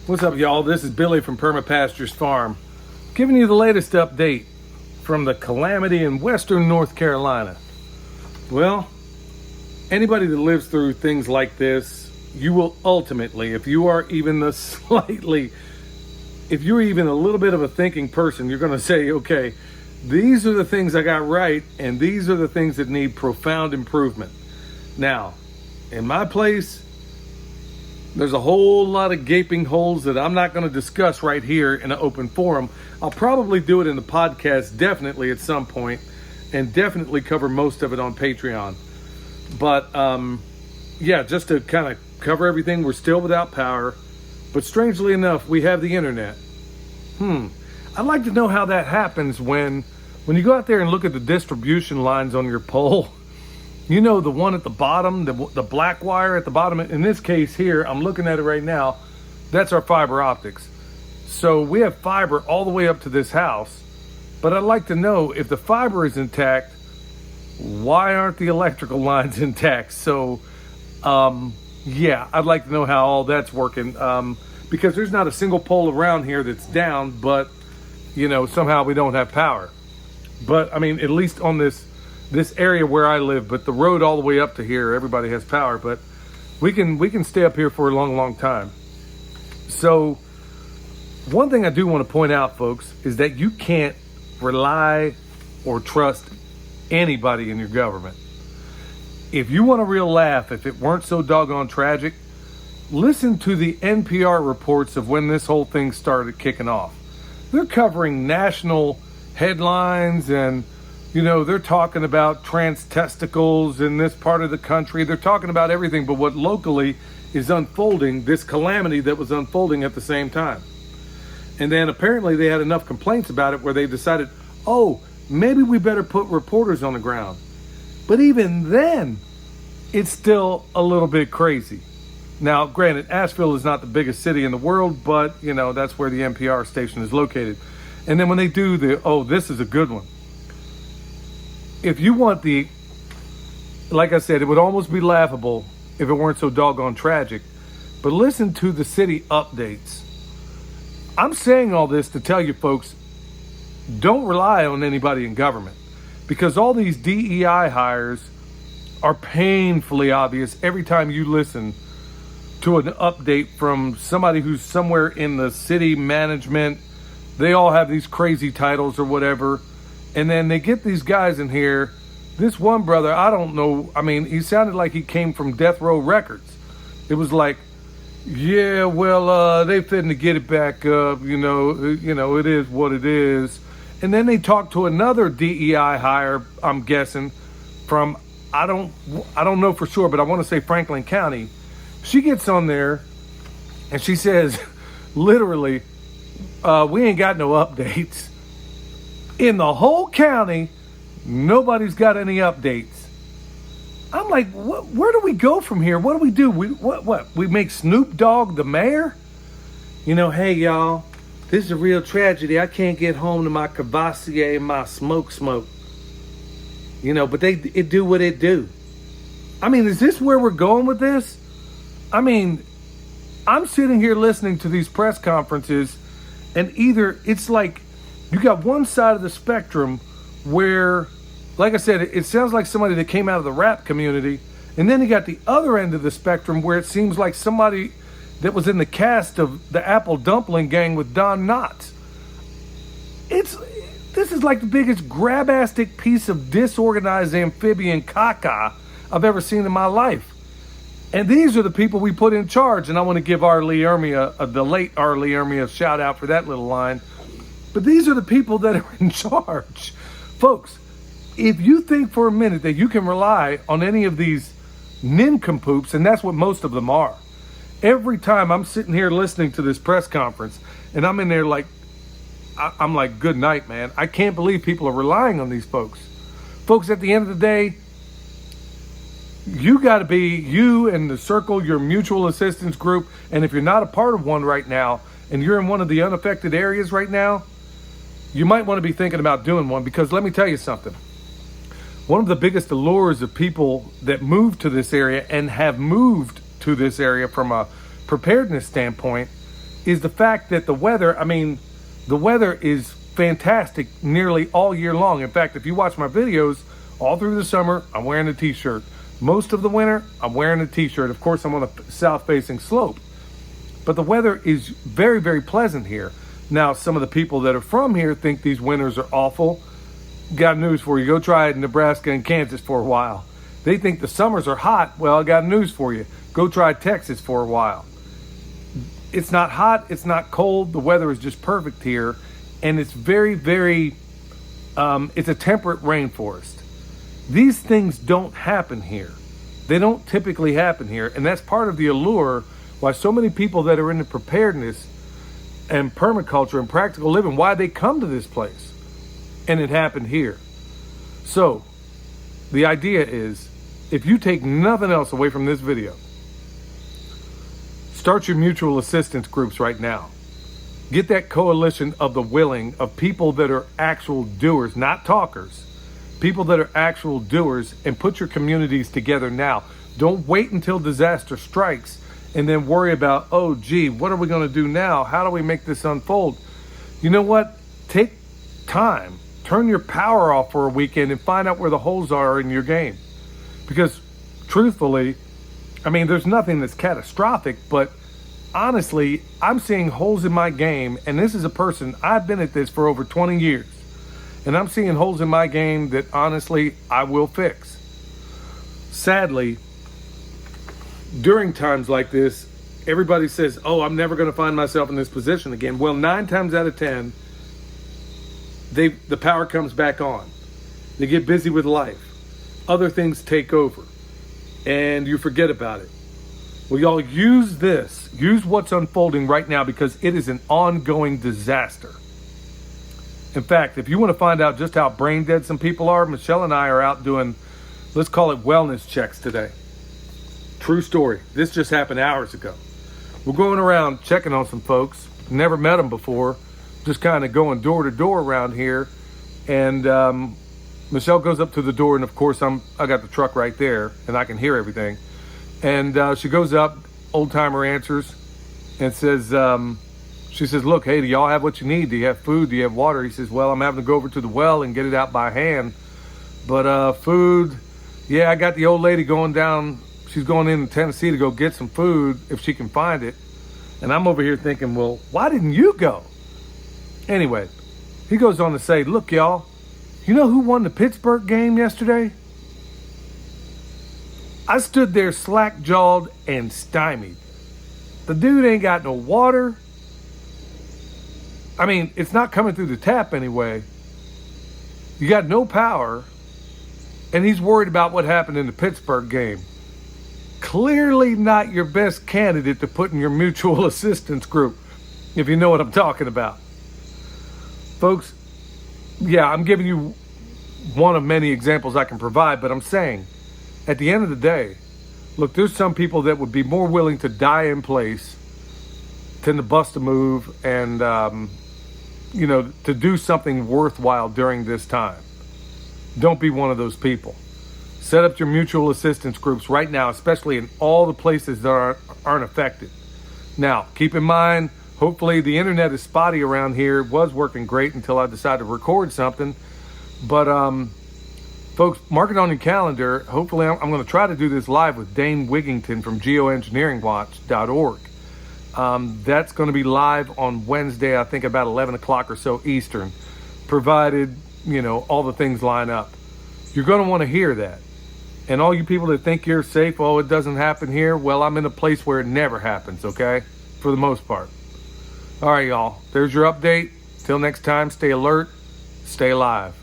What's up, y'all? This is Billy from Perma Pastures Farm, giving you the latest update from the calamity in western North Carolina. Well, anybody that lives through things like this, you will ultimately, if you're even a little bit of a thinking person, you're going to say, okay, these are the things I got right, and these are the things that need profound improvement. Now, in my place, there's a whole lot of gaping holes that I'm not going to discuss right here in an open forum. I'll probably do it in the podcast, definitely at some point, and definitely cover most of it on Patreon. But yeah, just to kind of cover everything, we're still without power, but strangely enough, we have the internet. I'd like to know how that happens when you go out there and look at the distribution lines on your pole. You know, the one at the bottom, the black wire at the bottom. In this case here, I'm looking at it right now. That's our fiber optics. So we have fiber all the way up to this house. But I'd like to know, if the fiber is intact, why aren't the electrical lines intact? So, yeah, I'd like to know how all that's working. Because there's not a single pole around here that's down, but, you know, somehow we don't have power. But, I mean, at least on this area where I live, but the road all the way up to here, everybody has power, but we can stay up here for a long time. So one thing I do want to point out, folks, is that you can't rely or trust anybody in your government. If you want a real laugh, if it weren't so doggone tragic, listen to the NPR reports of when this whole thing started kicking off. They're covering national headlines, and you know, they're talking about trans testicles in this part of the country. They're talking about everything but what locally is unfolding, this calamity that was unfolding at the same time. And then apparently they had enough complaints about it where they decided, oh, maybe we better put reporters on the ground. But even then, it's still a little bit crazy. Now, granted, Asheville is not the biggest city in the world, but, you know, that's where the NPR station is located. And then when they do this is a good one. If you want like I said, it would almost be laughable if it weren't so doggone tragic. But listen to the city updates. I'm saying all this to tell you folks, don't rely on anybody in government, because all these DEI hires are painfully obvious every time you listen to an update from somebody who's somewhere in the city management. They all have these crazy titles or whatever. And then they get these guys in here. This one brother, I don't know. I mean, he sounded like he came from Death Row Records. It was like, yeah, well, they fitting to get it back up. You know, it is what it is. And then they talked to another DEI hire, I'm guessing, from, I don't know for sure, but I want to say Franklin County. She gets on there and she says, literally, we ain't got no updates. In the whole county, nobody's got any updates. I'm like, where do we go from here? What do we do? We make Snoop Dogg the mayor? You know, hey, y'all, this is a real tragedy. I can't get home to my Cavassier and my smoke. You know, but it do what it do. I mean, is this where we're going with this? I mean, I'm sitting here listening to these press conferences, and either it's like, you got one side of the spectrum where, like I said, it sounds like somebody that came out of the rap community. And then you got the other end of the spectrum where it seems like somebody that was in the cast of the Apple Dumpling Gang with Don Knotts. This is like the biggest grabastic piece of disorganized amphibian caca I've ever seen in my life. And these are the people we put in charge. And I want to give the late R. Lee Ermia, a shout out for that little line. But these are the people that are in charge. Folks, if you think for a minute that you can rely on any of these nincompoops, and that's what most of them are. Every time I'm sitting here listening to this press conference, and I'm in there like, I'm like, good night, man. I can't believe people are relying on these folks. Folks, at the end of the day, you got to be, you and the circle, your mutual assistance group, and if you're not a part of one right now, and you're in one of the unaffected areas right now, you might want to be thinking about doing one, because let me tell you something. One of the biggest allures of people that move to this area and have moved to this area from a preparedness standpoint is the fact that the weather is fantastic nearly all year long. In fact, if you watch my videos, all through the summer, I'm wearing a t-shirt. Most of the winter, I'm wearing a t-shirt. Of course, I'm on a south-facing slope. But the weather is very, very pleasant here. Now, some of the people that are from here think these winters are awful. Got news for you. Go try it in Nebraska and Kansas for a while. They think the summers are hot. Well, I got news for you. Go try Texas for a while. It's not hot. It's not cold. The weather is just perfect here. And it's very, very, it's a temperate rainforest. These things don't happen here. They don't typically happen here. And that's part of the allure why so many people that are into preparedness and permaculture and practical living, why they come to this place. And it happened here. So the idea is, if you take nothing else away from this video, start your mutual assistance groups right now. Get that coalition of the willing, of people that are actual doers, not talkers. People that are actual doers, and put your communities together now. Don't wait until disaster strikes and then worry about, oh gee, what are we going to do now? How do we make this unfold? You know what? Take time. Turn your power off for a weekend and find out where the holes are in your game. Because truthfully, there's nothing that's catastrophic, but honestly, I'm seeing holes in my game, and this is a person, I've been at this for over 20 years, and I'm seeing holes in my game that honestly, I will fix. Sadly, during times like this, everybody says, oh, I'm never going to find myself in this position again. Well, 9 times out of 10, the power comes back on. They get busy with life. Other things take over, and you forget about it. Well, y'all, use this. Use what's unfolding right now, because it is an ongoing disaster. In fact, if you want to find out just how brain dead some people are, Michelle and I are out doing, let's call it wellness checks today. True story. This just happened hours ago. We're going around checking on some folks. Never met them before. Just kind of going door to door around here. And Michelle goes up to the door, and of course I got the truck right there, and I can hear everything. And she goes up, old timer answers, and says, she says, look, hey, do y'all have what you need? Do you have food? Do you have water? He says, well, I'm having to go over to the well and get it out by hand. But food, yeah, I got the old lady going down. She's going in Tennessee to go get some food if she can find it. And I'm over here thinking, well, why didn't you go? Anyway, he goes on to say, look, y'all, you know who won the Pittsburgh game yesterday? I stood there slack-jawed and stymied. The dude ain't got no water. It's not coming through the tap anyway. You got no power. And he's worried about what happened in the Pittsburgh game. Clearly not your best candidate to put in your mutual assistance group, if you know what I'm talking about. Folks, yeah, I'm giving you one of many examples I can provide, but I'm saying, at the end of the day, look, there's some people that would be more willing to die in place than to bust a move and, to do something worthwhile during this time. Don't be one of those people. Set up your mutual assistance groups right now, especially in all the places that aren't affected. Now, keep in mind, hopefully the internet is spotty around here. It was working great until I decided to record something. But, folks, mark it on your calendar. Hopefully, I'm going to try to do this live with Dane Wigington from geoengineeringwatch.org. That's going to be live on Wednesday, I think about 11 o'clock or so Eastern, provided, all the things line up. You're going to want to hear that. And all you people that think you're safe, oh, it doesn't happen here, well, I'm in a place where it never happens, okay? For the most part. All right, y'all. There's your update. Till next time, stay alert, stay alive.